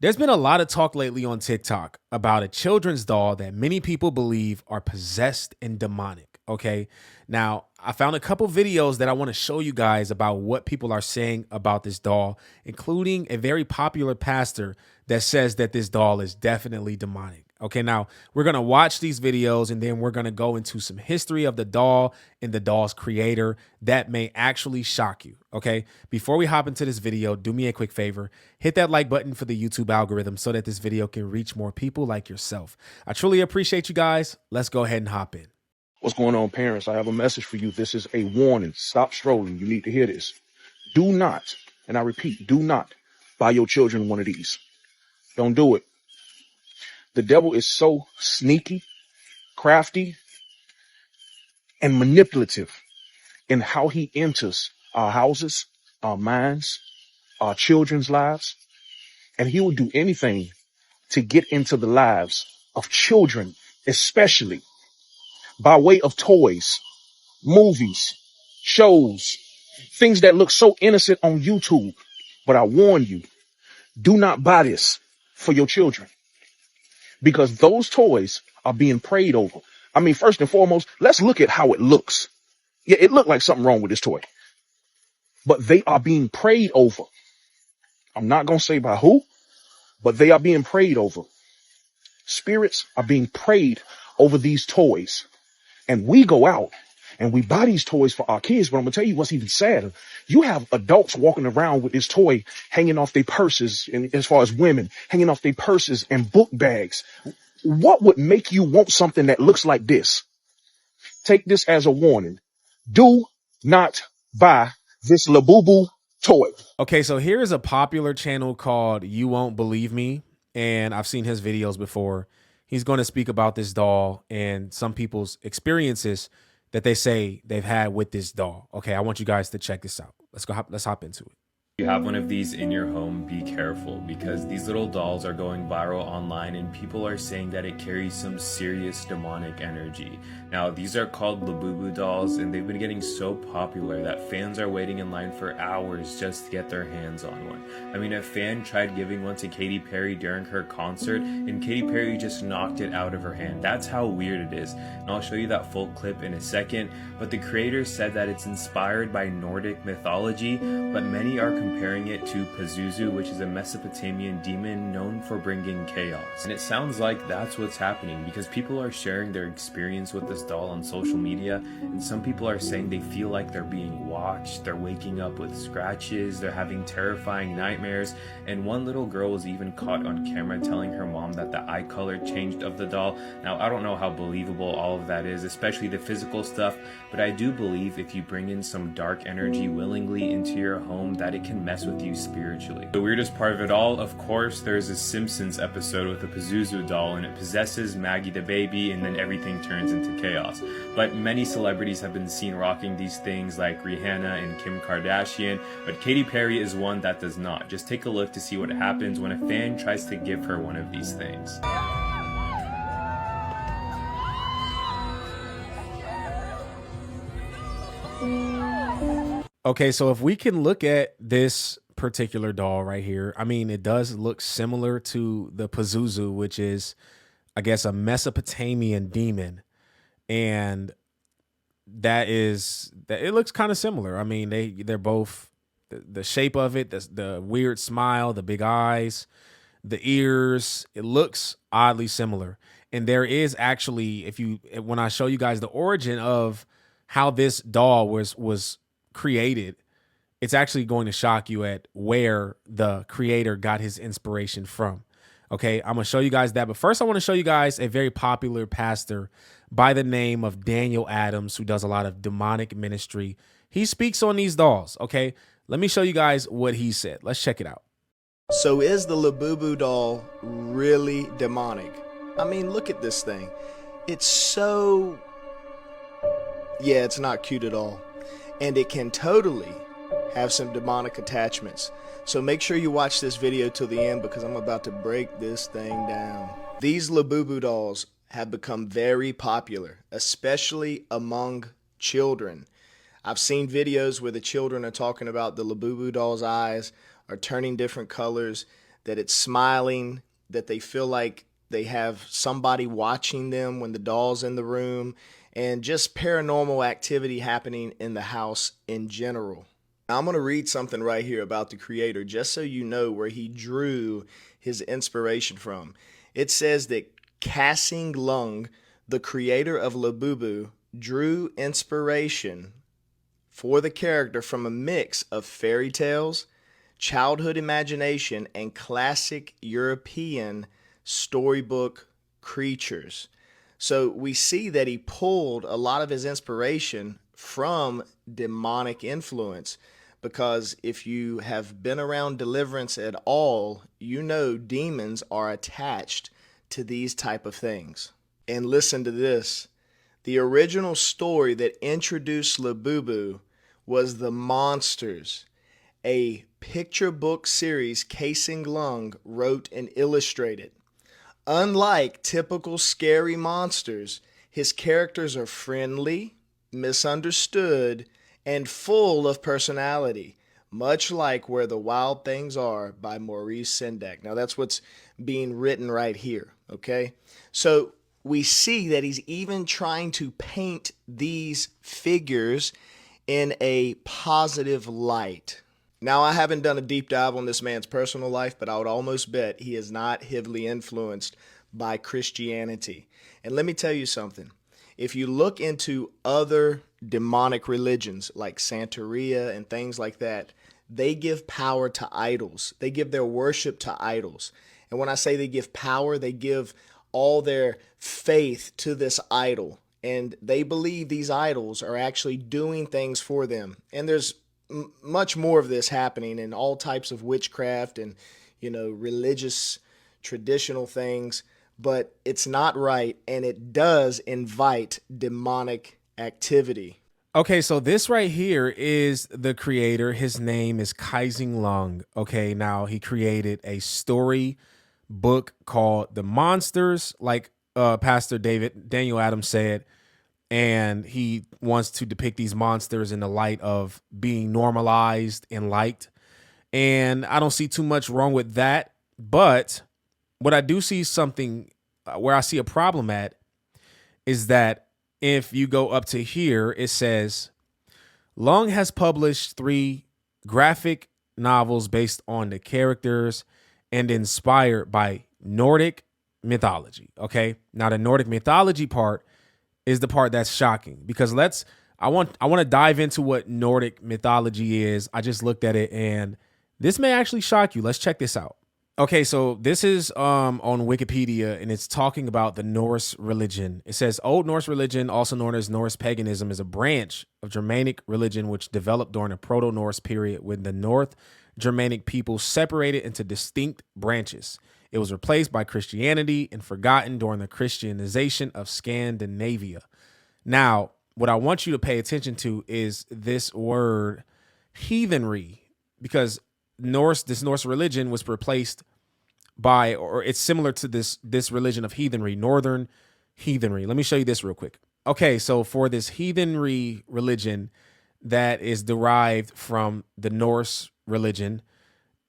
There's been a lot of talk lately on TikTok about a children's doll that many people believe are possessed and demonic. Okay. Now, I found a couple videos that I want to show you guys about what people are saying about this doll, including a very popular pastor that says that this doll is definitely demonic. Okay, now we're going to watch these videos and then we're going to go into some history of the doll and the doll's creator that may actually shock you. Okay, before we hop into this video, do me a quick favor, hit that like button for the YouTube algorithm so that this video can reach more people like yourself. I truly appreciate you guys. Let's go ahead and hop in. What's going on, parents? I have a message for you. This is a warning. Stop strolling. You need to hear this. Do not, and I repeat, do not buy your children one of these. Don't do it. The devil is so sneaky, crafty, and manipulative in how he enters our houses, our minds, our children's lives, and he will do anything to get into the lives of children, especially by way of toys, movies, shows, things that look so innocent on YouTube. But I warn you, do not buy this for your children because those toys are being prayed over. I mean, first and foremost, let's look at how it looks. Yeah, it looked like something wrong with this toy, but they are being prayed over. I'm not going to say by who, but they are being prayed over. Spirits are being prayed over these toys. And we go out and we buy these toys for our kids. But I'm going to tell you what's even sadder. You have adults walking around with this toy hanging off their purses, and as far as women, hanging off their purses and book bags. What would make you want something that looks like this? Take this as a warning. Do not buy this Labubu toy. Okay, so here's a popular channel called You Won't Believe Me, and I've seen his videos before. He's going to speak about this doll and some people's experiences that they say they've had with this doll. Okay, I want you guys to check this out. Let's hop into it. You have one of these in your home, be careful because these little dolls are going viral online and people are saying that it carries some serious demonic energy. Now, these are called Labubu dolls and they've been getting so popular that fans are waiting in line for hours just to get their hands on one. I mean, a fan tried giving one to Katy Perry during her concert and Katy Perry just knocked it out of her hand. That's how weird it is. And I'll show you that full clip in a second. But the creator said that it's inspired by Nordic mythology, but many are comparing it to Pazuzu, which is a Mesopotamian demon known for bringing chaos. And it sounds like that's what's happening because people are sharing their experience with this doll on social media, and some people are saying they feel like they're being watched, they're waking up with scratches, they're having terrifying nightmares, and one little girl was even caught on camera telling her mom that the eye color changed of the doll. Now, I don't know how believable all of that is, especially the physical stuff, but I do believe if you bring in some dark energy willingly into your home that it can mess with you spiritually. The weirdest part of it all, of course, there's a Simpsons episode with a Pazuzu doll and it possesses Maggie the baby and then everything turns into chaos. But many celebrities have been seen rocking these things like Rihanna and Kim Kardashian, but Katy Perry is one that does not. Just take a look to see what happens when a fan tries to give her one of these things. Okay, so if we can look at this particular doll right here, I mean, it does look similar to the Pazuzu, which is, I guess, a Mesopotamian demon. And that it looks kind of similar. I mean, they're both the shape of it, the weird smile, the big eyes, the ears, it looks oddly similar. And there is actually, when I show you guys the origin of how this doll was created, it's actually going to shock you at where the creator got his inspiration from. Okay, I'm gonna show you guys that, but first I want to show you guys a very popular pastor by the name of Daniel Adams, who does a lot of demonic ministry. He speaks on these dolls. Okay, let me show you guys what he said. Let's check it out. So is the Labubu doll really demonic? I mean, look at this thing. It's so... yeah, it's not cute at all. And it can totally have some demonic attachments. So make sure you watch this video till the end because I'm about to break this thing down. These Labubu dolls have become very popular, especially among children. I've seen videos where the children are talking about the Labubu doll's eyes are turning different colors. that it's smiling, that they feel like they have somebody watching them when the doll's in the room, and just paranormal activity happening in the house in general. Now, I'm going to read something right here about the creator just so you know where he drew his inspiration from. It says that Kasing Lung, the creator of Labubu, drew inspiration for the character from a mix of fairy tales, childhood imagination, and classic European storybook creatures. So we see that he pulled a lot of his inspiration from demonic influence, because if you have been around deliverance at all, you know demons are attached to these type of things. And listen to this. The original story that introduced Labubu was The Monsters, a picture book series Kasing Lung wrote and illustrated. Unlike typical scary monsters, his characters are friendly, misunderstood, and full of personality, much like Where the Wild Things Are by Maurice Sendak. Now that's what's being written right here, okay? So we see that he's even trying to paint these figures in a positive light. Now, I haven't done a deep dive on this man's personal life, but I would almost bet he is not heavily influenced by Christianity. And let me tell you something. If you look into other demonic religions like Santeria and things like that, they give power to idols. They give their worship to idols. And when I say they give power, they give all their faith to this idol. And they believe these idols are actually doing things for them. And there's much more of this happening in all types of witchcraft and, religious traditional things, but it's not right, and it does invite demonic activity. Okay, so this right here is the creator. His name is Kasing Lung. Okay, now he created a story book called The Monsters, like Pastor Daniel Adams said, and he wants to depict these monsters in the light of being normalized and liked. And I don't see too much wrong with that. But what I do see something where I see a problem at is that if you go up to here, it says Lung has published 3 graphic novels based on the characters and inspired by Nordic mythology. Okay. Now the Nordic mythology part is the part that's shocking, because I want to dive into what Nordic mythology is. I just looked at it and this may actually shock you. Let's check this out. Okay, so this is on Wikipedia, and it's talking about the Norse religion. It says Old Norse religion, also known as Norse paganism, is a branch of Germanic religion which developed during the Proto-Norse period when the North Germanic people separated into distinct branches. It was replaced by Christianity and forgotten during the Christianization of Scandinavia. Now, what I want you to pay attention to is this word heathenry, because this Norse religion was replaced by, or it's similar to this religion of heathenry, northern heathenry. Let me show you this real quick. Okay, so for this heathenry religion that is derived from the Norse religion,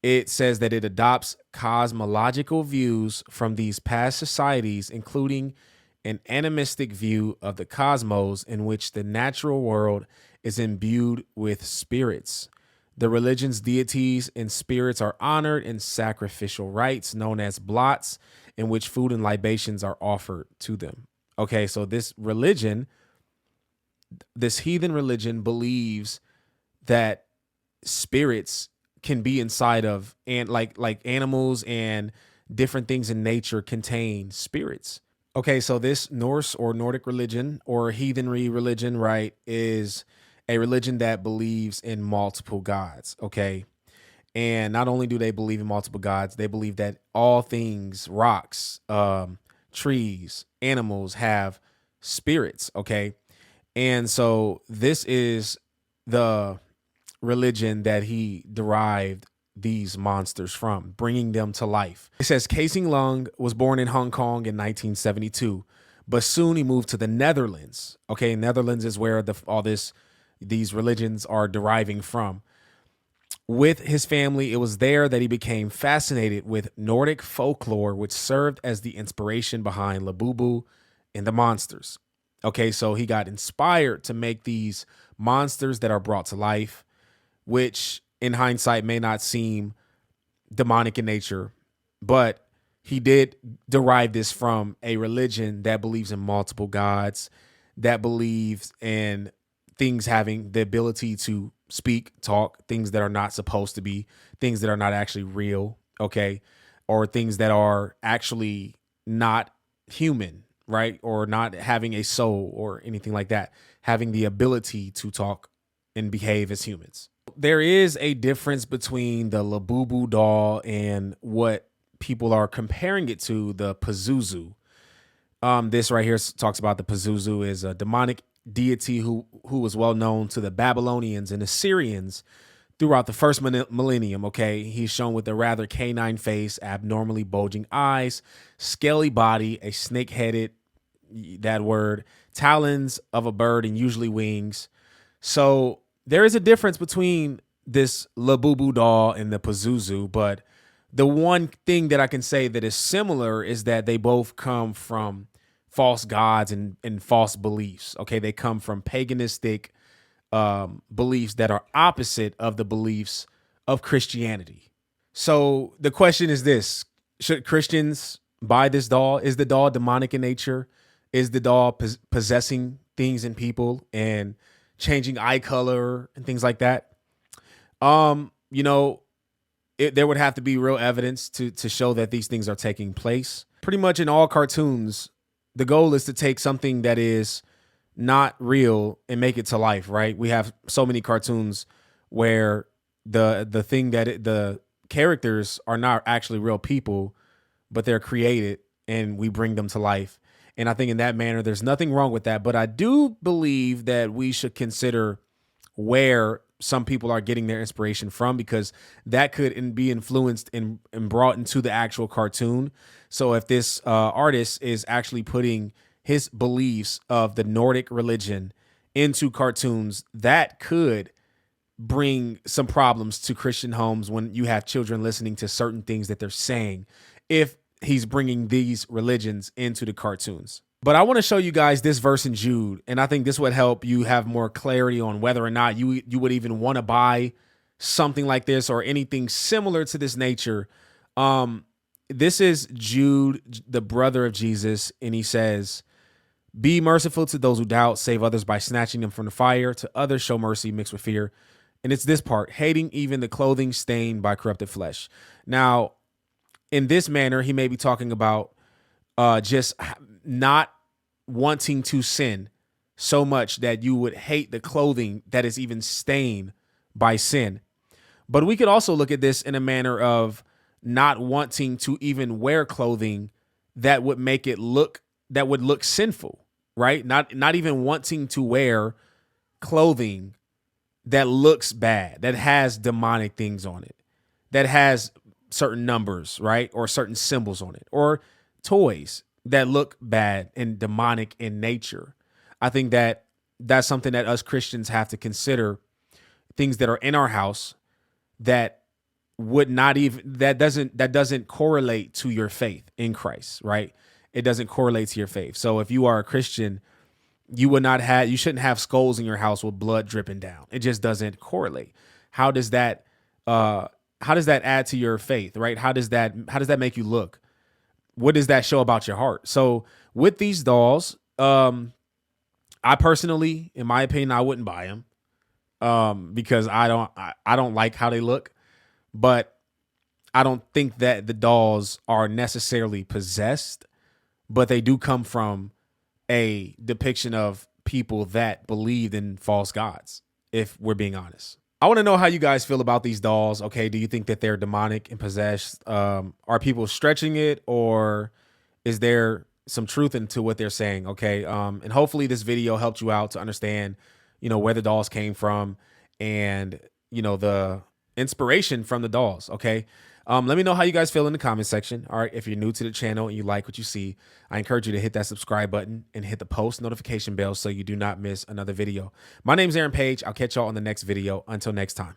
it says that it adopts cosmological views from these past societies, including an animistic view of the cosmos in which the natural world is imbued with spirits. The religion's deities and spirits are honored in sacrificial rites known as blots, in which food and libations are offered to them. Okay, so this heathen religion believes that spirits can be inside of, and like animals and different things in nature contain spirits. Okay, so this Norse or Nordic religion or heathenry religion, right, is a religion that believes in multiple gods. Okay, and not only do they believe in multiple gods, they believe that all things, rocks, trees, animals have spirits. Okay, and so this is the religion that he derived these monsters from, bringing them to life. It says Kasing Lung was born in Hong Kong in 1972, but soon he moved to the Netherlands. Okay, Netherlands is where these religions are deriving from. with his family. It was there that he became fascinated with Nordic folklore, which served as the inspiration behind Labubu and the monsters. Okay, so he got inspired to make these monsters that are brought to life, which in hindsight may not seem demonic in nature, but he did derive this from a religion that believes in multiple gods, that believes in things having the ability to speak, talk, things that are not supposed to be, things that are not actually real, okay, or things that are actually not human, right, or not having a soul or anything like that, having the ability to talk and behave as humans. There is a difference between the Labubu doll and what people are comparing it to, the Pazuzu. This right here talks about the Pazuzu is a demonic deity who was well known to the Babylonians and Assyrians throughout the first millennium. Okay, he's shown with a rather canine face, abnormally bulging eyes, scaly body, a snake-headed, that word, talons of a bird, and usually wings. So there is a difference between this Labubu doll and the Pazuzu, but the one thing that I can say that is similar is that they both come from false gods and false beliefs. Okay, they come from paganistic beliefs that are opposite of the beliefs of Christianity. So the question is this: should Christians buy this doll? Is the doll demonic in nature? Is the doll possessing things in people and changing eye color and things like that? You know, there would have to be real evidence to show that these things are taking place. Pretty much in all cartoons, the goal is to take something that is not real and make it to life, right? We have so many cartoons where the thing that the characters are not actually real people, but they're created and we bring them to life. And I think in that manner, there's nothing wrong with that. But I do believe that we should consider where some people are getting their inspiration from, because that could be influenced and brought into the actual cartoon. So if this artist is actually putting his beliefs of the Nordic religion into cartoons, that could bring some problems to Christian homes when you have children listening to certain things that they're saying, if he's bringing these religions into the cartoons. But I want to show you guys this verse in Jude, and I think this would help you have more clarity on whether or not you would even want to buy something like this or anything similar to this nature. This is Jude, the brother of Jesus, and he says, "Be merciful to those who doubt, save others by snatching them from the fire. To others show mercy mixed with fear." And it's this part: hating even the clothing stained by corrupted flesh. Now, in this manner, he may be talking about just not wanting to sin so much that you would hate the clothing that is even stained by sin. But we could also look at this in a manner of not wanting to even wear clothing that would make it look, that would look sinful, right? Not even wanting to wear clothing that looks bad, that has demonic things on it, that has certain numbers, right? Or certain symbols on it, or toys that look bad and demonic in nature. I think that that's something that us Christians have to consider, things that are in our house that would not even, that doesn't correlate to your faith in Christ, right? It doesn't correlate to your faith. So if you are a Christian, you shouldn't have skulls in your house with blood dripping down. It just doesn't correlate. How does that add to your faith, right? How does that make you look? What does that show about your heart? So with these dolls, I personally, in my opinion, I wouldn't buy them because I don't like how they look, but I don't think that the dolls are necessarily possessed, but they do come from a depiction of people that believed in false gods, if we're being honest. I want to know how you guys feel about these dolls. Okay, do you think that they're demonic and possessed? Are people stretching it, or is there some truth into what they're saying? Okay, and hopefully this video helped you out to understand, where the dolls came from and, the inspiration from the dolls. Okay, let me know how you guys feel in the comment section. All right, if you're new to the channel and you like what you see, I encourage you to hit that subscribe button and hit the post notification bell so you do not miss another video. My name's Aaron Page. I'll catch y'all on the next video. Until next time.